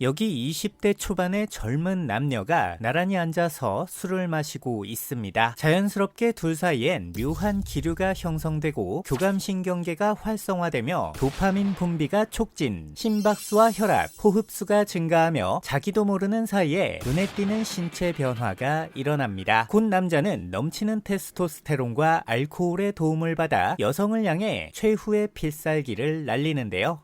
여기 20대 초반의 젊은 남녀가 나란히 앉아서 술을 마시고 있습니다. 자연스럽게 둘 사이엔 묘한 기류가 형성되고 교감신경계가 활성화되며 도파민 분비가 촉진, 심박수와 혈압, 호흡수가 증가하며 자기도 모르는 사이에 눈에 띄는 신체 변화가 일어납니다. 곧 남자는 넘치는 테스토스테론과 알코올의 도움을 받아 여성을 향해 최후의 필살기를 날리는데요.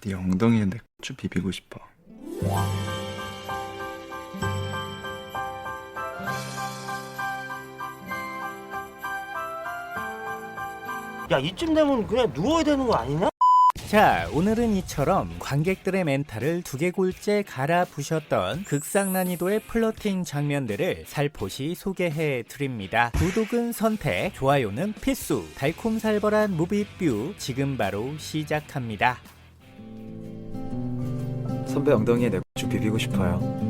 네 엉덩이에 내 고추 비비고 싶어. 야, 이쯤 되면 그냥 누워야 되는 거 아니냐? 자, 오늘은 이처럼 관객들의 멘탈을 두개골째 갈아 부셨던 극상난이도의 플러팅 장면들을 살포시 소개해 드립니다. 구독은 선택, 좋아요는 필수. 달콤살벌한 무비뷰 지금 바로 시작합니다. 선배 엉덩이에 내 고추 비비고 싶어요.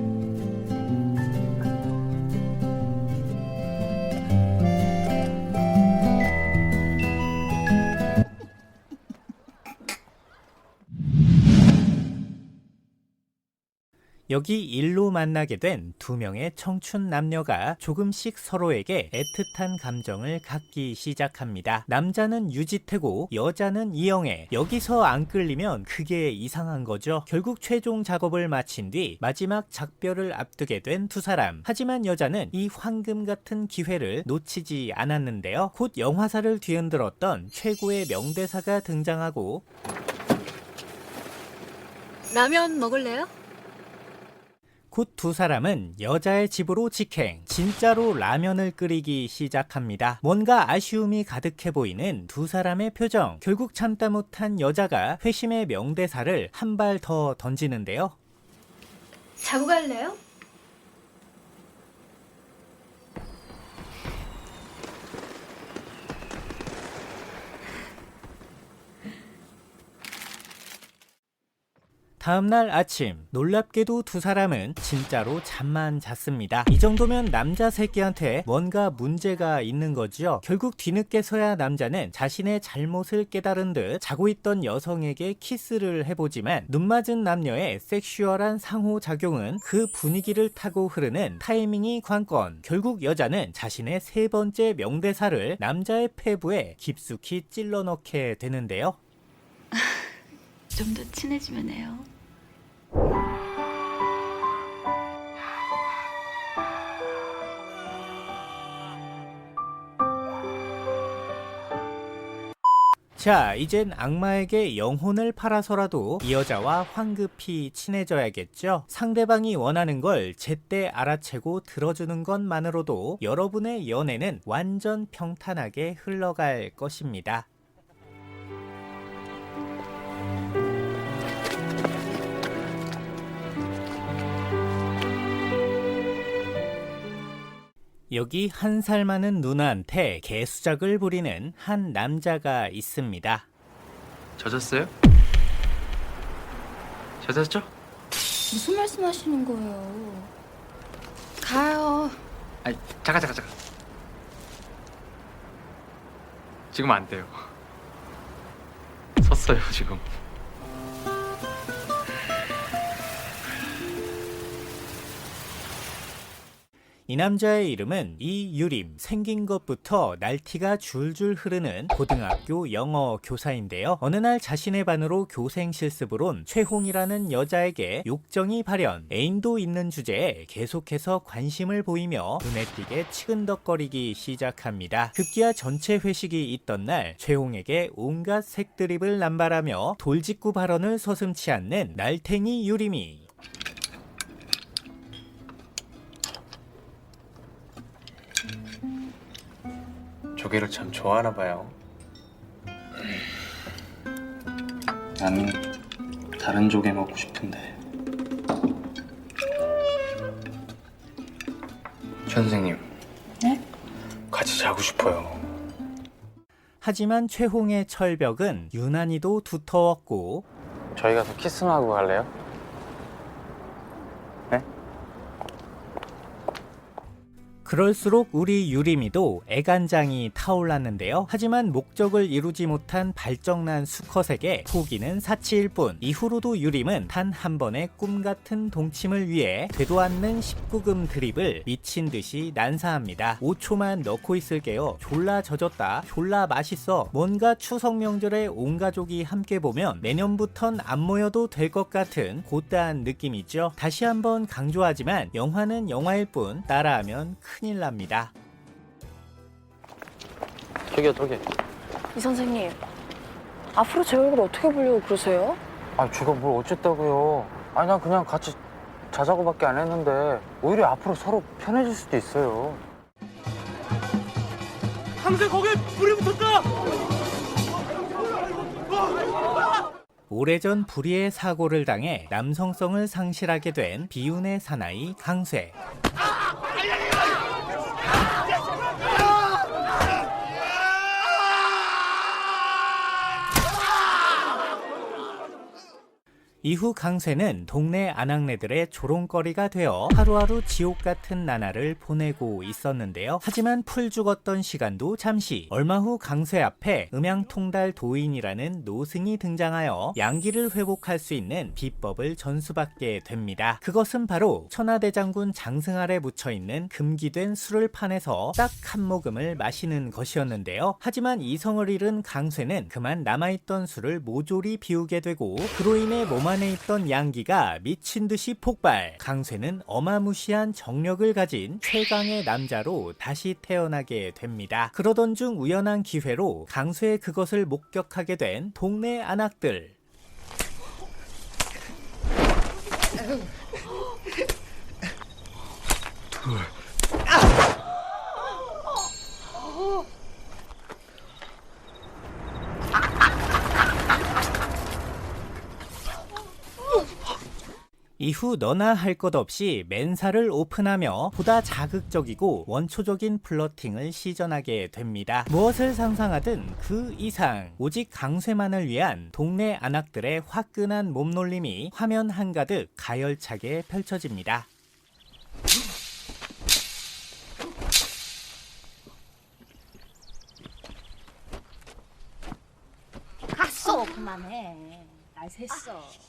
여기 일로 만나게 된 두 명의 청춘 남녀가 조금씩 서로에게 애틋한 감정을 갖기 시작합니다. 남자는 유지태고 여자는 이영애. 여기서 안 끌리면 그게 이상한 거죠. 결국 최종 작업을 마친 뒤 마지막 작별을 앞두게 된 두 사람. 하지만 여자는 이 황금 같은 기회를 놓치지 않았는데요. 곧 영화사를 뒤흔들었던 최고의 명대사가 등장하고, 라면 먹을래요? 곧 두 사람은 여자의 집으로 직행, 진짜로 라면을 끓이기 시작합니다. 뭔가 아쉬움이 가득해 보이는 두 사람의 표정. 결국 참다 못한 여자가 회심의 명대사를 한 발 더 던지는데요. 자고 갈래요? 다음날 아침, 놀랍게도 두 사람은 진짜로 잠만 잤습니다. 이 정도면 남자 새끼한테 뭔가 문제가 있는 거죠. 결국 뒤늦게서야 남자는 자신의 잘못을 깨달은 듯 자고 있던 여성에게 키스를 해보지만 눈맞은 남녀의 섹슈얼한 상호작용은 그 분위기를 타고 흐르는 타이밍이 관건. 결국 여자는 자신의 세 번째 명대사를 남자의 폐부에 깊숙이 찔러 넣게 되는데요. 좀 더 친해지면 해요. 자, 이젠 악마에게 영혼을 팔아서라도 이 여자와 황급히 친해져야겠죠. 상대방이 원하는 걸 제때 알아채고 들어주는 것만으로도 여러분의 연애는 완전 평탄하게 흘러갈 것입니다. 여기 한 살 많은 누나한테 개수작을 부리는 한 남자가 있습니다. 젖었어요? 젖었죠? 무슨 말씀 하시는 거예요? 가요. 아니 잠깐. 지금 안 돼요. 섰어요 지금. 이 남자의 이름은 이유림. 생긴 것부터 날티가 줄줄 흐르는 고등학교 영어 교사인데요. 어느 날 자신의 반으로 교생 실습을 온 최홍이라는 여자에게 욕정이 발현, 애인도 있는 주제에 계속해서 관심을 보이며 눈에 띄게 치근덕거리기 시작합니다. 급기야 전체 회식이 있던 날 최홍에게 온갖 색드립을 남발하며 돌직구 발언을 서슴지 않는 날탱이 유림이 조개를 참 좋아하나 봐요. 나는 다른 조개 먹고 싶은데. 선생님. 네? 같이 자고 싶어요. 하지만 최홍의 철벽은 유난히도 두터웠고 저희 가서 키스나 하고 갈래요? 그럴수록 우리 유림이도 애간장이 타올랐는데요. 하지만 목적을 이루지 못한 발정난 수컷에게 포기는 사치일 뿐. 이후로도 유림은 단 한 번의 꿈같은 동침을 위해 되도 않는 19금 드립을 미친 듯이 난사합니다. 5초만 넣고 있을게요. 졸라 젖었다. 졸라 맛있어. 뭔가 추석 명절에 온 가족이 함께 보면 내년부턴 안 모여도 될 것 같은 곧다한 느낌이죠. 다시 한번 강조하지만 영화는 영화일 뿐 따라하면 큰일 납니다. 저기요. 이 선생님, 앞으로 제 얼굴 어떻게 보려고 그러세요? 아, 제가 뭘 어쨌다고요. 아니, 난 그냥 같이 자자고밖에 안 했는데 오히려 앞으로 서로 편해질 수도 있어요. 강세 거기에 불이 붙었다. 오래전 불의의 사고를 당해 남성성을 상실하게 된 비운의 사나이 강쇠. 이후 강쇠는 동네 아낙네들의 조롱거리가 되어 하루하루 지옥 같은 나날을 보내고 있었는데요. 하지만 풀 죽었던 시간도 잠시. 얼마 후 강쇠 앞에 음양통달 도인이라는 노승이 등장하여 양기를 회복할 수 있는 비법을 전수받게 됩니다. 그것은 바로 천하대장군 장승 아래 묻혀있는 금기된 술을 파내서 딱 한 모금을 마시는 것이었는데요. 하지만 이성을 잃은 강쇠는 그만 남아있던 술을 모조리 비우게 되고 그로 인해 몸 안에 있던 양기가 미친듯이 폭발. 강쇠는 어마무시한 정력을 가진 최강의 남자로 다시 태어나게 됩니다. 그러던 중 우연한 기회로 강쇠의 그것을 목격하게 된 동네 아낙들. 이후 너나 할 것 없이 맨살을 오픈하며 보다 자극적이고 원초적인 플러팅을 시전하게 됩니다. 무엇을 상상하든 그 이상. 오직 강쇠만을 위한 동네 아낙들의 화끈한 몸놀림이 화면 한가득 가열차게 펼쳐집니다. 갔어. 그만해. 날 샜어.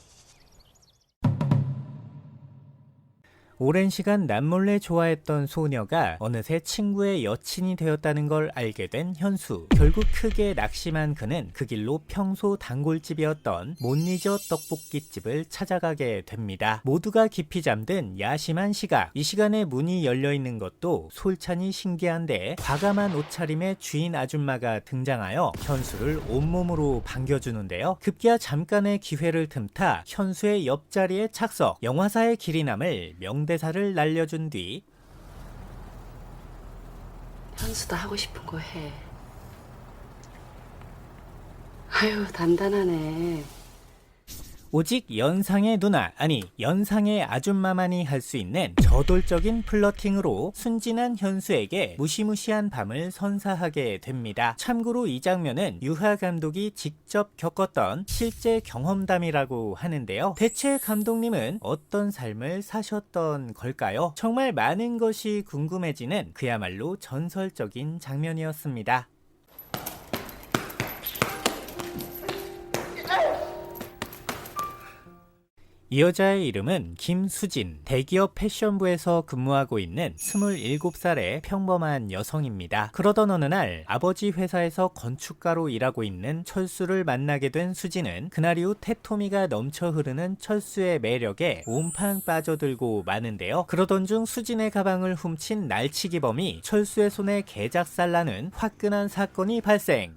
오랜 시간 남몰래 좋아했던 소녀가 어느새 친구의 여친이 되었다는 걸 알게 된 현수. 결국 크게 낙심한 그는 그 길로 평소 단골집이었던 못 잊어 떡볶이집을 찾아가게 됩니다. 모두가 깊이 잠든 야심한 시각. 이 시간에 문이 열려있는 것도 솔찬히 신기한데 과감한 옷차림의 주인 아줌마가 등장하여 현수를 온몸으로 반겨주는데요. 급기야 잠깐의 기회를 틈타 현수의 옆자리에 착석. 영화사의 길이 남을 대사를 날려준 뒤 현수도 하고 싶은 거 해. 아유, 단단하네. 오직 연상의 누나, 아니 연상의 아줌마만이 할 수 있는 저돌적인 플러팅으로 순진한 현수에게 무시무시한 밤을 선사하게 됩니다. 참고로 이 장면은 유하 감독이 직접 겪었던 실제 경험담이라고 하는데요. 대체 감독님은 어떤 삶을 사셨던 걸까요? 정말 많은 것이 궁금해지는 그야말로 전설적인 장면이었습니다. 이 여자의 이름은 김수진. 대기업 패션부에서 근무하고 있는 27살의 평범한 여성입니다. 그러던 어느 날 아버지 회사에서 건축가로 일하고 있는 철수를 만나게 된 수진은 그날 이후 테토미가 넘쳐 흐르는 철수의 매력에 온팡 빠져들고 마는데요. 그러던 중 수진의 가방을 훔친 날치기범이 철수의 손에 개작살나는 화끈한 사건이 발생.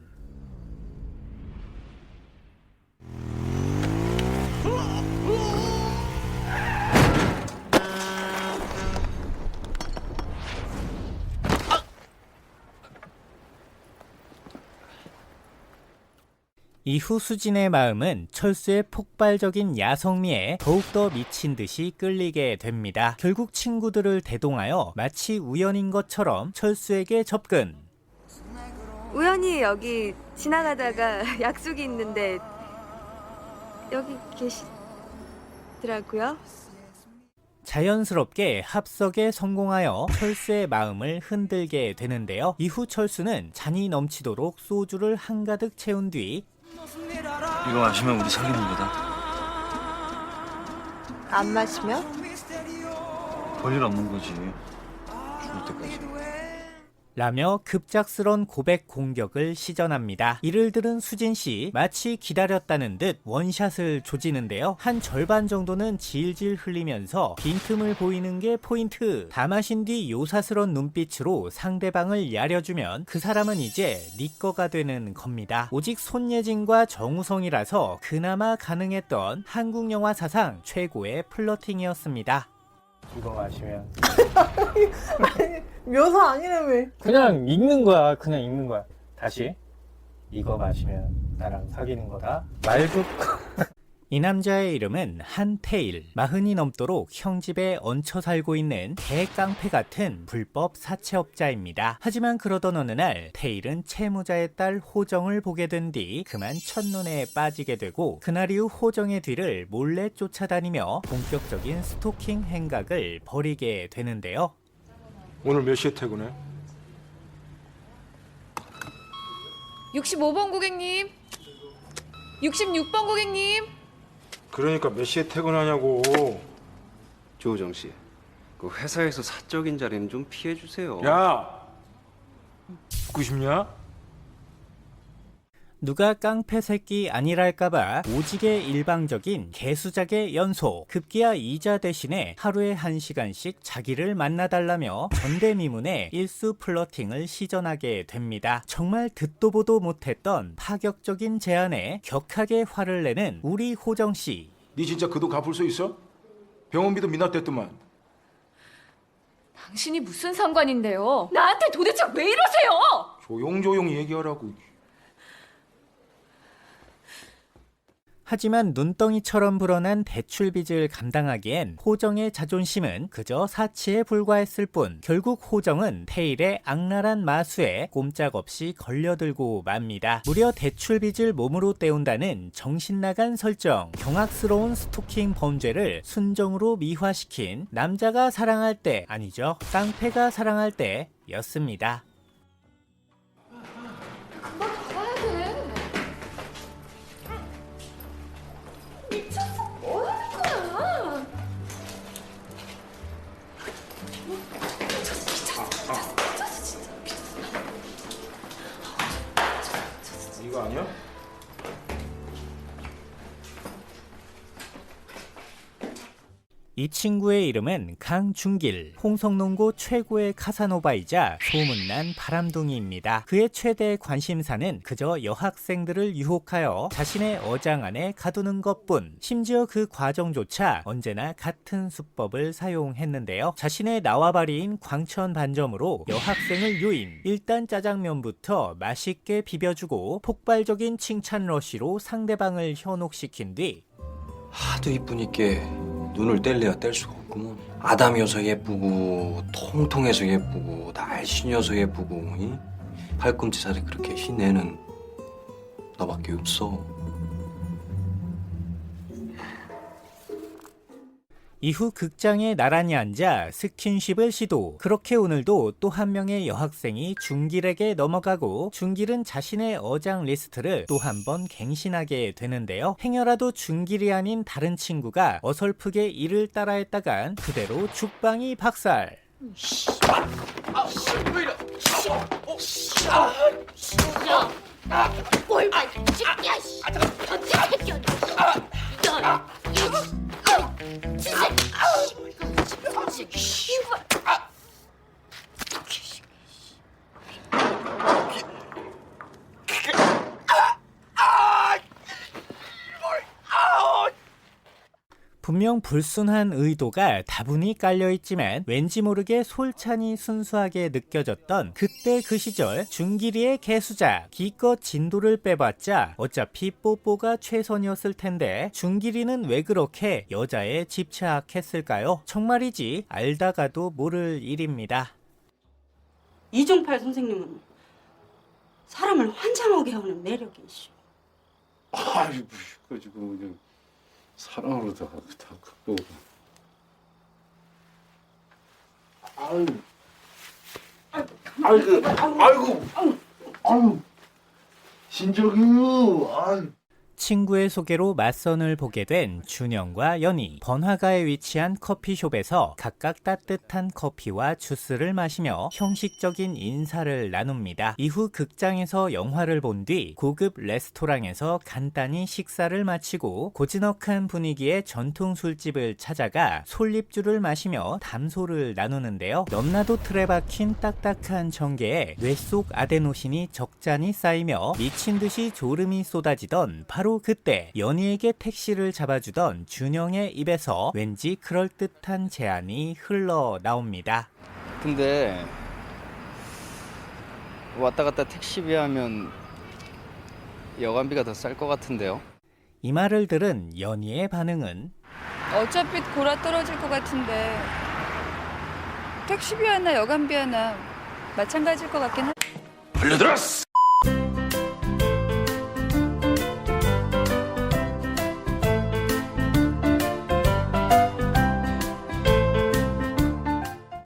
이후 수진의 마음은 철수의 폭발적인 야성미에 더욱더 미친 듯이 끌리게 됩니다. 결국 친구들을 대동하여 마치 우연인 것처럼 철수에게 접근. 우연히 여기 지나가다가 약속이 있는데 여기 계시더라고요. 자연스럽게 합석에 성공하여 철수의 마음을 흔들게 되는데요. 이후 철수는 잔이 넘치도록 소주를 한가득 채운 뒤 이거 마시면 우리 사귀는 거다. 안 마시면? 볼일 없는 거지. 죽을 때까지. 라며 급작스런 고백 공격을 시전합니다. 이를 들은 수진 씨 마치 기다렸다는 듯 원샷을 조지는데요. 한 절반 정도는 질질 흘리면서 빈틈을 보이는 게 포인트. 다 마신 뒤 요사스런 눈빛으로 상대방을 야려주면 그 사람은 이제 네 거가 되는 겁니다. 오직 손예진과 정우성이라서 그나마 가능했던 한국 영화 사상 최고의 플러팅이었습니다. 이거 마시면 묘사 아니라며. 그냥 읽는 거야. 그냥 읽는 거야. 다시 이거 마시면 나랑 사귀는 거다. 말 좋고 이 남자의 이름은 한태일. 40이 넘도록 형 집에 얹혀 살고 있는 대깡패 같은 불법 사채업자입니다. 하지만 그러던 어느 날 태일은 채무자의 딸 호정을 보게 된 뒤 그만 첫눈에 빠지게 되고 그날 이후 호정의 뒤를 몰래 쫓아다니며 본격적인 스토킹 행각을 벌이게 되는데요. 오늘 몇 시에 퇴근해? 65번 고객님. 66번 고객님. 그러니까 몇 시에 퇴근하냐고. 조우정 씨, 그 회사에서 사적인 자리는 좀 피해 주세요. 야, 죽고 싶냐? 누가 깡패 새끼 아니랄까봐 오지게 일방적인 개수작의 연속. 급기야 이자 대신에 하루에 1시간씩 자기를 만나달라며 전대미문의 일수 플러팅을 시전하게 됩니다. 정말 듣도 보도 못했던 파격적인 제안에 격하게 화를 내는 우리 호정씨. 네 진짜 그 돈 갚을 수 있어? 병원비도 미납됐더만. 당신이 무슨 상관인데요? 나한테 도대체 왜 이러세요? 조용조용히 얘기하라고. 하지만 눈덩이처럼 불어난 대출빚을 감당하기엔 호정의 자존심은 그저 사치에 불과했을 뿐 결국 호정은 태일의 악랄한 마수에 꼼짝없이 걸려들고 맙니다. 무려 대출빚을 몸으로 때운다는 정신나간 설정. 경악스러운 스토킹 범죄를 순정으로 미화시킨 남자가 사랑할 때, 아니죠, 깡패가 사랑할 때였습니다. 이거 아니야? 이 친구의 이름은 강준길. 홍성농고 최고의 카사노바이자 소문난 바람둥이입니다. 그의 최대 관심사는 그저 여학생들을 유혹하여 자신의 어장 안에 가두는 것뿐. 심지어 그 과정조차 언제나 같은 수법을 사용했는데요. 자신의 나와바리인 광천 반점으로 여학생을 유인. 일단 짜장면부터 맛있게 비벼주고 폭발적인 칭찬 러쉬로 상대방을 현혹시킨 뒤 하도 이쁘니까 눈을 뗄래야 뗄 수가 없구먼. 아담이어서 예쁘고 통통해서 예쁘고 날씬해서 예쁘고 이? 팔꿈치 살이 그렇게 흰 애는 너밖에 없어. 이후 극장에 나란히 앉아 스킨십을 시도. 그렇게 오늘도 또 한 명의 여학생이 준길에게 넘어가고 준길은 자신의 어장 리스트를 또 한 번 갱신하게 되는데요. 행여라도 준길이 아닌 다른 친구가 어설프게 이를 따라했다간 그대로 죽방이 박살. 뭘 봐, 야, 씨. 전체 새끼야. 분명 불순한 의도가 다분히 깔려있지만 왠지 모르게 솔찬히 순수하게 느껴졌던 그때 그 시절. 준길이의 개수작. 기껏 진도를 빼봤자 어차피 뽀뽀가 최선이었을 텐데 준길이는 왜 그렇게 여자에 집착했을까요? 정말이지 알다가도 모를 일입니다. 이종팔 선생님은 사람을 환장하게 하는 매력이 있어. 아이고, 가지고 그냥 사랑으로 다 극복을. 아이고, 신적이요. 아유. 친구의 소개로 맞선을 보게 된 준영과 연희. 번화가에 위치한 커피숍에서 각각 따뜻한 커피와 주스를 마시며 형식적인 인사를 나눕니다. 이후 극장에서 영화를 본 뒤 고급 레스토랑에서 간단히 식사를 마치고 고즈넉한 분위기의 전통 술집을 찾아가 솔잎주를 마시며 담소를 나누는데요. 넘나도 틀에 박힌 딱딱한 전개에 뇌 속 아데노신이 적잖이 쌓이며 미친 듯이 졸음이 쏟아지던 바로 그때 연희에게 택시를 잡아주던 준영의 입에서 왠지 그럴듯한 제안이 흘러나옵니다. 근데 왔다 갔다 택시비 하면 여간비가 더 쌀 것 같은데요? 이 말을 들은 연희의 반응은 어차피 골아 떨어질 것 같은데 택시비 하나 여간비 하나 마찬가지일 것 같긴 하. 걸려들었어.